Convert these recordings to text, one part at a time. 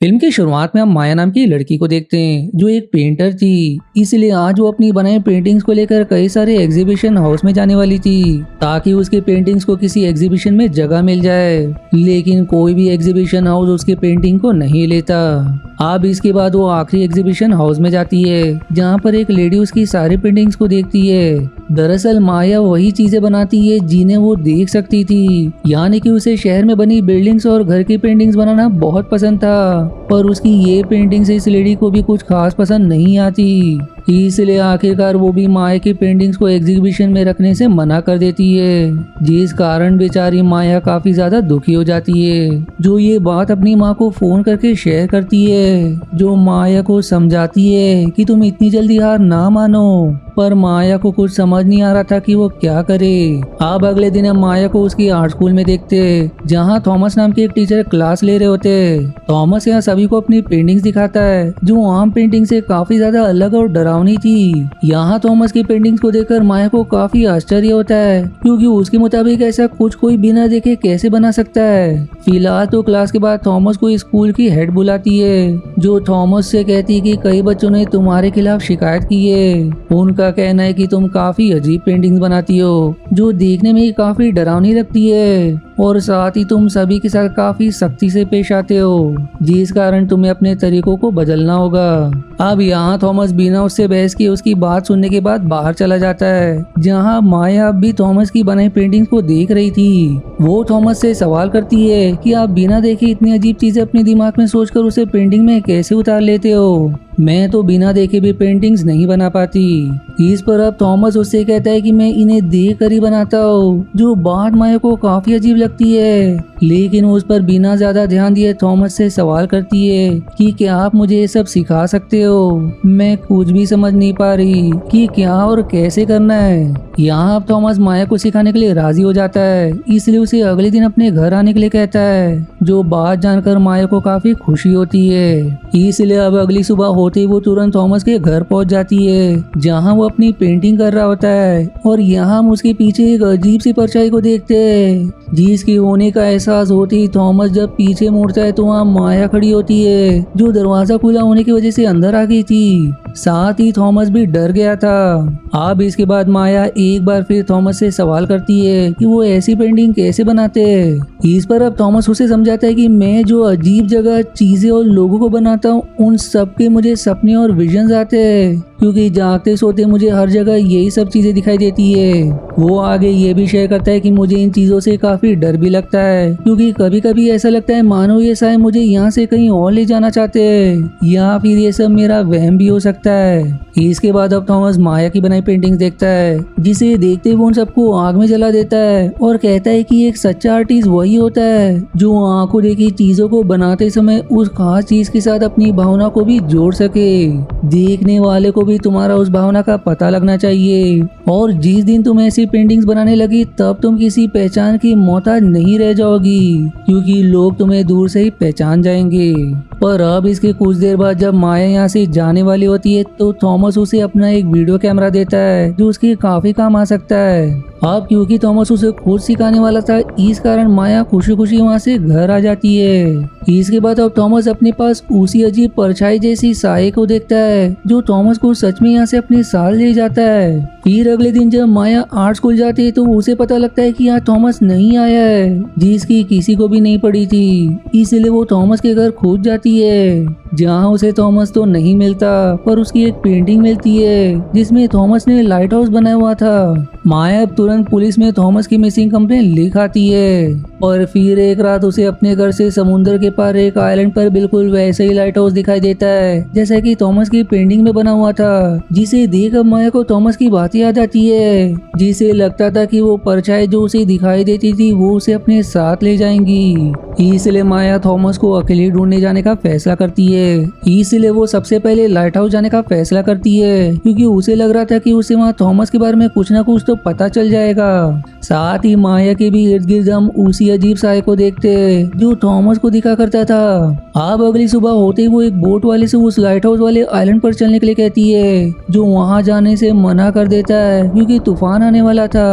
Film की शुरुआत में हम माया नाम की लड़की को देखते हैं जो एक पेंटर थी। इसलिए आज वो अपनी बनाई पेंटिंग्स को लेकर कई सारे एग्जीबिशन हाउस में जाने वाली थी ताकि उसकी पेंटिंग्स को किसी एग्जीबिशन में जगह मिल जाए। लेकिन कोई भी एग्जीबिशन हाउस उसकी पेंटिंग को नहीं लेता। अब इसके बाद वो आखिरी एग्जीबिशन हाउस में जाती है जहाँ पर एक लेडी उसकी सारी पेंटिंग्स को देखती है। दरअसल माया वही चीजें बनाती है जिन्हें वो देख सकती थी, यानी कि उसे शहर में बनी बिल्डिंग्स और घर की पेंटिंग्स बनाना बहुत पसंद था। पर उसकी ये पेंटिंग्स इस लेडी को भी कुछ खास पसंद नहीं आती। इसलिए आखिरकार वो भी माया की पेंटिंग्स को एग्जीबिशन में रखने से मना कर देती है, जिस कारण बेचारी माया काफी ज्यादा दुखी हो जाती है। जो ये बात अपनी माँ को फोन करके शेयर करती है, जो माया को समझाती है कि तुम इतनी जल्दी हार ना मानो। पर माया को कुछ समझ नहीं आ रहा था कि वो क्या करे। अब अगले दिन हम माया को उसकी आर्ट स्कूल में देखते जहाँ थॉमस नाम के एक टीचर क्लास ले रहे होते। थॉमस यहाँ सभी को अपनी पेंटिंग्स दिखाता है जो आम पेंटिंग से काफी ज्यादा अलग और डरावनी थी। यहाँ थॉमस की पेंटिंग्स को देखकर माया को काफी आश्चर्य होता है, क्योंकि उसके मुताबिक ऐसा कुछ कोई बिना देखे कैसे बना सकता है। फिलहाल तो क्लास के बाद थॉमस को स्कूल की हेड बुलाती है, जो थॉमस से कहती है कि कई बच्चों ने तुम्हारे खिलाफ शिकायत की है। उनका कहना है कि तुम काफी अजीब पेंटिंग्स बनाती हो जो देखने में ही काफी डरावनी लगती है, और साथ ही तुम सभी के साथ काफी सख्ती से पेश आते हो, जिस कारण तुम्हें अपने तरीकों को बदलना होगा। अब यहाँ थॉमस बिना उससे बहस किए उसकी बात सुनने के बाद बाहर चला जाता है, जहाँ माया अब भी थॉमस की बनाई पेंटिंग्स को देख रही थी। वो थॉमस से सवाल करती है कि आप बिना देखे इतनी अजीब चीजें अपने दिमाग में सोचकर उसे पेंटिंग में कैसे उतार लेते हो। मैं तो बिना देखे भी पेंटिंग्स नहीं बना पाती। इस पर अब थॉमस उससे कहता है कि मैं इन्हें देख कर ही बनाता हूँ, जो बात माया को काफी अजीब लगती है। लेकिन उस पर बिना ज्यादा ध्यान दिए थॉमस से सवाल करती है कि क्या आप मुझे ये सब सिखा सकते हो। मैं कुछ भी समझ नहीं पा रही कि क्या और कैसे करना है। यहाँ अब थॉमस माया को सिखाने के लिए राजी हो जाता है, इसलिए उसे अगले दिन अपने घर आने के लिए कहता है, जो बात जानकर माया को काफी खुशी होती है। इसलिए अब अगली सुबह होते ही वो तुरंत थॉमस के घर पहुंच जाती है, जहाँ वो अपनी पेंटिंग कर रहा होता है। और यहाँ हम उसके पीछे एक अजीब सी परछाई को देखते हैं, जिसके होने का एहसास होते ही थॉमस जब पीछे मुड़ता है तो वहाँ माया खड़ी होती है, जो दरवाजा खुला होने की वजह से अंदर आ गई थी। साथ ही थॉमस भी डर गया था। अब इसके बाद माया एक बार फिर थॉमस से सवाल करती है कि वो ऐसी पेंटिंग कैसे बनाते हैं। इस पर अब थॉमस उसे समझाता है कि मैं जो अजीब जगह चीजें और लोगों को बनाता हूँ, उन सब के मुझे सपने और विजन्स आते हैं, क्योंकि जागते सोते मुझे हर जगह यही सब चीजें दिखाई देती है। वो आगे ये भी शेयर करता है कि मुझे इन चीजों से काफी डर भी लगता है, क्योंकि कभी कभी ऐसा लगता है मानो ये शायद मुझे यहाँ से कहीं और ले जाना चाहते हैं, या फिर ये सब मेरा वहम भी हो सकता है। इसके बाद अब थॉमस माया की बनाई पेंटिंग्स देखता है, जिसे देखते वो उन सबको आग में जला देता है और कहता है कि एक सच्चा आर्टिस्ट वही होता है जो आंखों देखी चीजों को बनाते समय उस खास चीज के साथ अपनी भावना को भी जोड़ सके। देखने वाले को भी तुम्हारा उस भावना का पता लगना चाहिए, और जिस दिन तुम ऐसी पेंटिंग्स बनाने लगी तब तुम किसी पहचान की मोहताज नहीं रह जाओगी, क्योंकि लोग तुम्हें दूर से ही पहचान जाएंगे। पर अब इसके कुछ देर बाद जब माया यहाँ से जाने वाली होती है तो थॉमस उसे अपना एक वीडियो कैमरा देता है, जो उसके काफी काम आ सकता है। अब क्योंकि थॉमस उसे खुद सिखाने वाला था, इस कारण माया खुशी खुशी वहाँ से घर आ जाती है। इसके बाद अब थॉमस अपने पास उसी अजीब परछाई जैसी साये को देखता है, जो थॉमस को सच में यहाँ से अपने साथ ले जाता है। फिर अगले दिन जब माया आर्ट स्कूल जाती है तो उसे पता लगता है कि यहाँ थॉमस नहीं आया है, जिसकी किसी को भी नहीं पड़ी थी। इसलिए वो थॉमस के घर खुद जाती है, जहाँ उसे थॉमस तो नहीं मिलता, पर उसकी एक पेंटिंग मिलती है जिसमें थॉमस ने लाइट हाउस बनाया हुआ था। माया तुरंत पुलिस में थॉमस की मिसिंग कंप्लेन लिख आती है, और फिर एक रात उसे अपने घर से समुद्र के पार एक आइलैंड पर बिल्कुल वैसे ही लाइट हाउस दिखाई देता है जैसा कि थॉमस की पेंटिंग में बना हुआ था, जिसे देख अब माया को थॉमस की बात याद आती है, जिसे लगता था कि वो परछाई जो उसे दिखाई देती थी वो उसे अपने साथ ले जाएंगी। इसलिए माया थॉमस को अकेले ढूंढने जाने का फैसला करती है। है, इसलिए वो सबसे पहले लाइट हाउस जाने का फैसला करती है क्योंकि उसे लग रहा था कि उसे वहाँ थॉमस के बारे में कुछ ना कुछ तो पता चल जाएगा। साथ ही माया के भी इर्द गिर्द हम उसी अजीब साय को देखते जो थॉमस को दिखा करता था। अब अगली सुबह होते ही वो एक बोट वाले से उस लाइट हाउस वाले आइलैंड पर चलने के लिए कहती है, जो वहाँ जाने से मना कर देता है क्योंकि तूफान आने वाला था।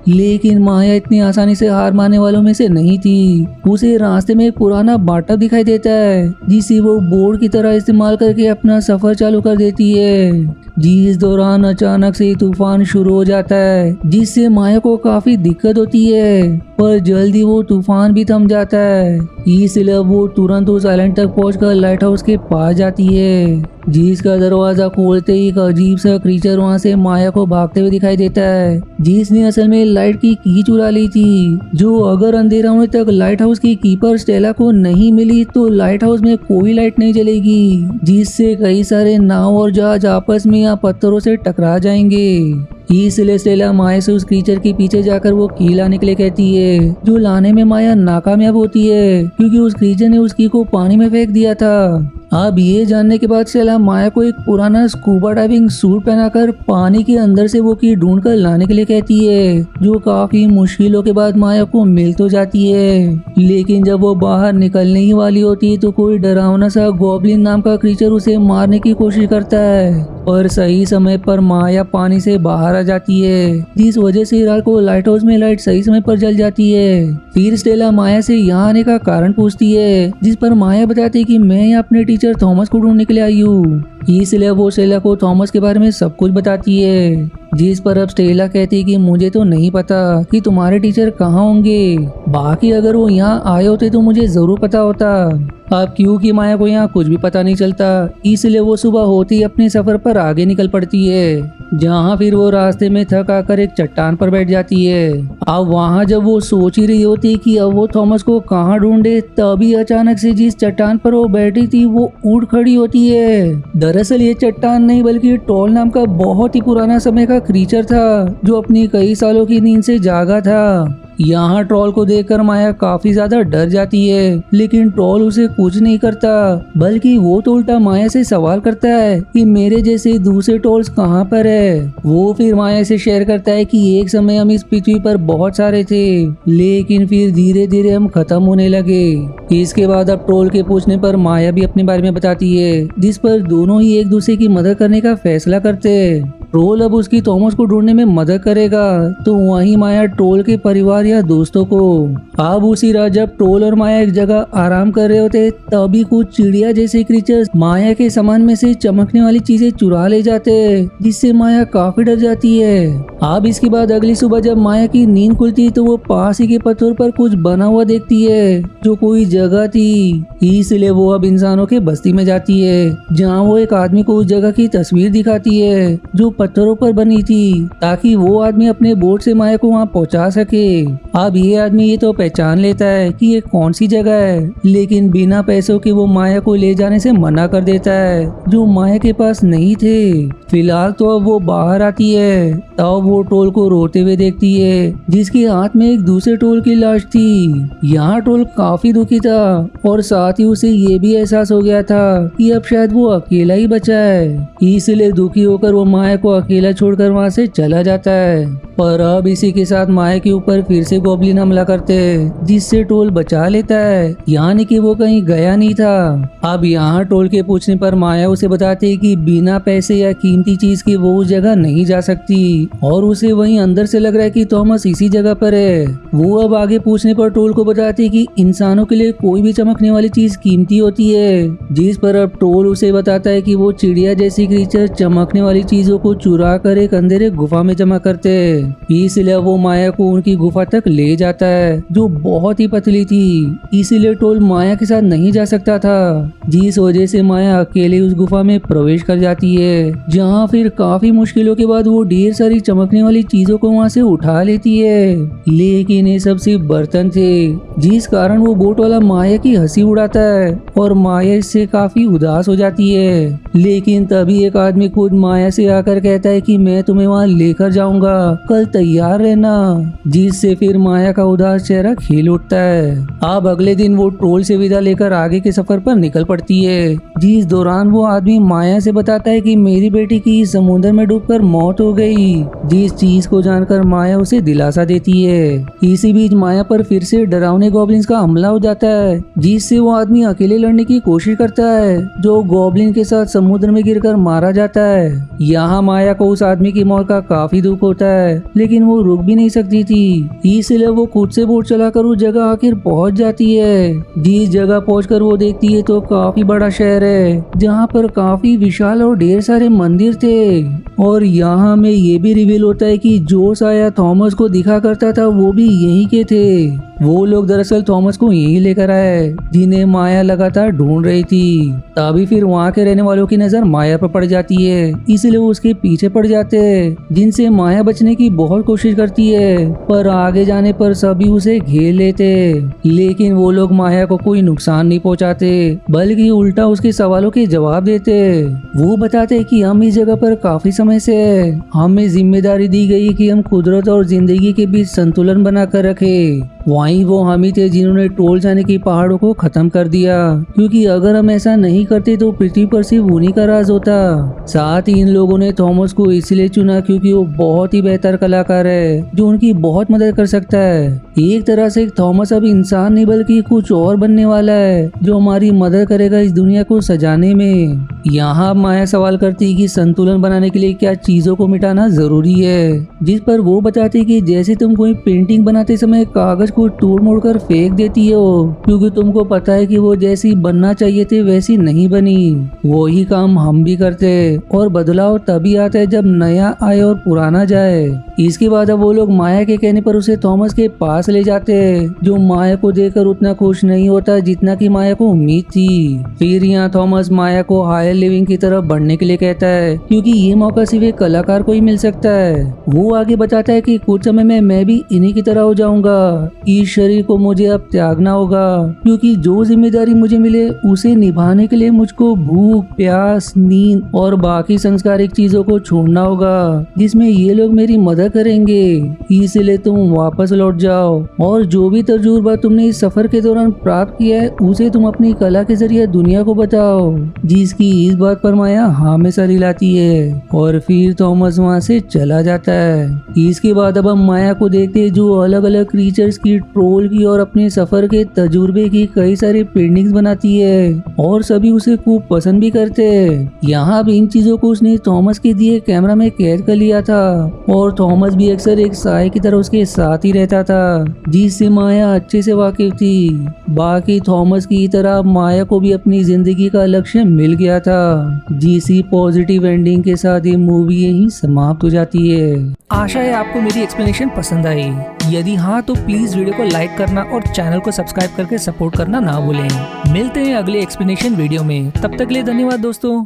लेकिन माया इतनी आसानी से हार मानने वालों में से नहीं थी। उसे रास्ते में एक पुराना बाटअप दिखाई देता है जिसे वो बोर्ड की तरह इस्तेमाल करके अपना सफर चालू कर देती है। जिस दौरान अचानक से तूफान शुरू हो जाता है जिससे माया को काफी दिक्कत होती है, पर जल्दी वो तूफान भी थम जाता है। इसलिए वो तुरंत उस आइलैंड तक पहुंचकर लाइट हाउस के पास जाती है, जिसका दरवाजा खोलते ही एक अजीब सा क्रीचर वहां से माया को भागते हुए दिखाई देता है, जिसने असल में लाइट की की चुरा ली थी। जो अगर अंधेरा होने तक लाइट हाउस की कीपर स्टेला को नहीं मिली तो लाइट हाउस में कोई लाइट नहीं जलेगी, जिससे कई सारे नाव और जहाज आपस में या पत्थरों से टकरा जाएंगे। इसलिए स्टेला माया से उस क्रीचर के पीछे जाकर वो की लाने के लिए कहती है, जो लाने में माया नाकामयाब होती है क्योंकि उस क्रीचर ने उस की को पानी में फेंक दिया था। अब ये जानने के बाद स्टेला माया को एक पुराना स्कूबा डाइविंग सूट पहनाकर पानी के अंदर से वो की ढूंढ कर लाने के लिए कहती है, जो काफी मुश्किलों के बाद माया को मिल तो जाती है। लेकिन जब वो बाहर निकलने ही वाली होती है तो कोई डरावना सा गॉब्लिन नाम का क्रीचर उसे मारने की कोशिश करता है, पर सही समय पर माया पानी से बाहर आ जाती है, जिस वजह से रात को लाइट हाउस में लाइट सही समय पर जल जाती है। फिर स्टेला माया से यहाँ आने का कारण पूछती है, जिस पर माया बताती है कि मैं यहाँ अपने टीचर थॉमस को ढूंढने के लिए आई हूँ। इसलिए वो स्टेला को थॉमस के बारे में सब कुछ बताती है, जिस पर अब स्टेला कहती है कि मुझे तो नहीं पता कि तुम्हारे टीचर कहाँ होंगे, बाकी अगर वो यहाँ आए होते तो मुझे जरूर पता होता। अब क्योंकि माया को यहाँ कुछ भी पता नहीं चलता, इसलिए वो सुबह होते ही अपने सफर पर आगे निकल पड़ती है, जहाँ फिर वो रास्ते में थक आकर एक चट्टान पर बैठ जाती है। अब वहाँ जब वो सोच ही रही होती है कि अब वो थॉमस को कहाँ ढूंढे, तभी अचानक से जिस चट्टान पर वो बैठी थी वो उठ खड़ी होती है। दरअसल ये चट्टान नहीं बल्कि ट्रोल नाम का बहुत ही पुराना समय का क्रीचर था, जो अपनी कई सालों की नींद से जागा था। यहाँ ट्रोल को देखकर माया काफी ज्यादा डर जाती है, लेकिन ट्रोल उसे कुछ नहीं करता, बल्कि वो तो उल्टा माया से सवाल करता है कि मेरे जैसे दूसरे ट्रोल्स कहाँ पर है। वो फिर माया से शेयर करता है कि एक समय हम इस पृथ्वी पर बहुत सारे थे, लेकिन फिर धीरे धीरे हम खत्म होने लगे। इसके बाद अब ट्रोल के पूछने पर माया भी अपने बारे में बताती है, जिस पर दोनों ही एक दूसरे की मदद करने का फैसला करते हैं। ट्रोल अब उसकी थॉमस को ढूंढने में मदद करेगा, तो वहीं माया ट्रोल के परिवार या दोस्तों को। अब उसी रात जब ट्रोल और माया एक जगह आराम कर रहे होते, तभी कुछ चिड़िया जैसे क्रीचर्स माया के सामान में से चमकने वाली चीजें चुरा ले जाते, जिससे माया काफी डर जाती है। अब इसके बाद अगली सुबह जब माया की नींद खुलती तो वो पास ही के पत्थर पर कुछ बना हुआ देखती है, जो कोई जगह थी। इसलिए वो अब इंसानों के बस्ती में जाती है, जहाँ वो एक आदमी को उस जगह की तस्वीर दिखाती है जो पत्थरों पर बनी थी, ताकि वो आदमी अपने बोट से माया को वहाँ पहुँचा सके। अब ये आदमी ये तो पहचान लेता है कि ये कौन सी जगह है, लेकिन बिना पैसों के वो माया को ले जाने से मना कर देता है, जो माया के पास नहीं थे। फिलहाल तो अब वो बाहर आती है, तब वो ट्रोल को रोते हुए देखती है, जिसके हाथ में एक दूसरे ट्रोल की लाश थी। यहाँ ट्रोल काफी दुखी था और साथ ही उसे ये भी एहसास हो गया था कि अब शायद वो अकेला ही बचा है। इसलिए दुखी होकर वो माया को अकेला छोड़कर वहाँ से चला जाता है। पर अब इसी के साथ माया के ऊपर फिर से गॉब्लिन हमला करते हैं, जिससे ट्रोल बचा लेता है, यानी कि वो कहीं गया नहीं था। अब यहाँ ट्रोल के पूछने पर माया उसे बताती है कि बिना पैसे या कीमती चीज के वो उस जगह नहीं जा सकती, और उसे वहीं अंदर से लग रहा है कि थॉमस इसी जगह पर है। वो अब आगे पूछने पर ट्रोल को बताती है कि इंसानों के लिए कोई भी चमकने वाली चीज कीमती होती है, जिस पर अब ट्रोल उसे बताता है कि वो चिड़िया जैसी क्रीचर चमकने वाली चीजों को चुरा कर एक अंधेरे गुफा में जमा करते हैं। इसलिए वो माया को उनकी गुफा तक ले जाता है, जो बहुत ही पतली थी। इसीलिए ट्रोल माया के साथ नहीं जा सकता था, जिस वजह से माया अकेले उस गुफा में प्रवेश कर जाती है, जहाँ फिर काफी मुश्किलों के बाद वो ढेर सारी चमकने वाली चीजों को वहाँ से उठा लेती है। लेकिन ये सब सिर्फ बर्तन थे, जिस कारण वो बोट वाला माया की हंसी उड़ाता है और माया इससे काफी उदास हो जाती है। लेकिन तभी एक आदमी खुद माया से आकर कहता है कि मैं तुम्हें वहाँ लेकर जाऊंगा, कल तैयार रहना, जिससे फिर माया का उदास चेहरा खिल उठता है। अब अगले दिन वो ट्रोल से विदा लेकर आगे के सफर पर निकल पड़ती है, जिस दौरान वो आदमी माया से बताता है कि मेरी बेटी की समुद्र में डूबकर मौत हो गई, जिस चीज को जानकर माया उसे दिलासा देती है। इसी बीच माया पर फिर से डरावने गॉब्लिन्स का हमला हो जाता है, जिससे वो आदमी अकेले लड़ने की कोशिश करता है, जो गॉब्लिन के साथ समुद्र में गिरकर मारा जाता है। यहाँ माया को उस आदमी की मौत का काफी दुख होता है, लेकिन वो रुक भी नहीं सकती थी, इसलिए वो खुद से बोट चलाकर उस जगह आखिर पहुंच जाती है। जिस जगह पहुंचकर वो देखती है तो काफी बड़ा शहर है, जहाँ पर काफी विशाल और ढेर सारे मंदिर थे। और यहाँ में ये भी रिवील होता है कि जो साया थॉमस को दिखा करता था वो भी यहीं के थे। वो लोग दरअसल थॉमस को यहीं लेकर आए, जिन्हें माया लगातार ढूंढ रही थी। तभी फिर वहाँ के रहने वालों की नजर माया पर पड़ जाती है, इसलिए वो उसके पीछे पड़ जाते हैं, जिनसे माया बचने की बहुत कोशिश करती है, पर आगे जाने पर सभी उसे घेर लेते। लेकिन वो लोग माया को कोई नुकसान नहीं पहुँचाते, बल्कि उल्टा उसके सवालों के जवाब देते। वो बताते कि हम इस जगह पर काफी समय से है, हमें जिम्मेदारी दी गई कि हम कुदरत और जिंदगी के बीच संतुलन बनाकर रखे। वहीं वो हम ही थे जिन्होंने ट्रोल जाने की पहाड़ों को खत्म कर दिया, क्योंकि अगर हम ऐसा नहीं करते तो पृथ्वी पर सिर्फ उन्हीं का राज होता। साथ ही इन लोगों ने थॉमस को इसलिए चुना क्योंकि वो बहुत ही बेहतर कलाकार है, जो उनकी बहुत मदद कर सकता है। एक तरह से थॉमस अब इंसान नहीं बल्कि कुछ और बनने वाला है, जो हमारी मदद करेगा इस दुनिया को सजाने में। यहाँ माया सवाल करती कि संतुलन बनाने के लिए क्या चीजों को मिटाना जरूरी है, जिस पर वो बताती कि जैसे तुम कोई पेंटिंग बनाते समय कागज को तोड़ मोड़ कर फेंक देती हो, क्योंकि तुमको पता है कि वो जैसी बनना चाहिए थी वैसी नहीं बनी। वही काम हम भी करते, और बदलाव तभी आता है जब नया आए और पुराना जाए। इसके बाद अब वो लोग माया के कहने पर उसे थॉमस के पास ले जाते हैं, जो माया को देखकर उतना खुश नहीं होता जितना कि माया को उम्मीद थी। फिर यहाँ थॉमस माया को हायर लिविंग की तरफ बढ़ने के लिए कहता है, क्योंकि ये मौका सिर्फ एक कलाकार को ही मिल सकता है। वो आगे बताता है कि कुछ समय में मैं भी इन्हीं की तरह हो जाऊंगा, इस शरीर को मुझे अब त्यागना होगा, क्योंकि जो जिम्मेदारी मुझे मिले उसे निभाने के लिए मुझको भूख, प्यास, नींद और बाकी संस्कारिक चीजों को छोड़ना होगा, जिसमें ये लोग मेरी मदद करेंगे। इसलिए तुम वापस लौट जाओ और जो भी तजुर्बा तुमने इस सफर के दौरान प्राप्त किया है उसे तुम अपनी कला के जरिए दुनिया को बताओ। जिसकी इस बात पर माया हमेशा रिलाती है, और फिर थॉमस वहाँ से चला जाता है। इसके बाद अब हम माया को देखते हैं, जो अलग अलग क्रीचर्स की, ट्रोल की और अपने सफर के तजुर्बे की कई सारी पेंटिंग्स बनाती है, और सभी उसे खूब पसंद भी करते हैं। यहाँ भी इन चीजों को उसने थॉमस के दिए कैमरा में कैद कर लिया था, और थॉमस भी अक्सर एक साए की तरह उसके साथ ही रहता था, जिससे माया अच्छे से वाकिफ थी। बाकी थॉमस की तरह माया को भी अपनी जिंदगी का लक्ष्य मिल गया था। जिसी पॉजिटिव एंडिंग के साथ ये मूवी यहीं समाप्त हो जाती है। आशा है आपको मेरी एक्सप्लेनेशन पसंद आई। यदि हाँ तो प्लीज वीडियो को लाइक करना और चैनल को सब्सक्राइब करके सपोर्ट करना ना भूलें। मिलते हैं अगले एक्सप्लेनेशन वीडियो में, तब तक के लिए धन्यवाद दोस्तों।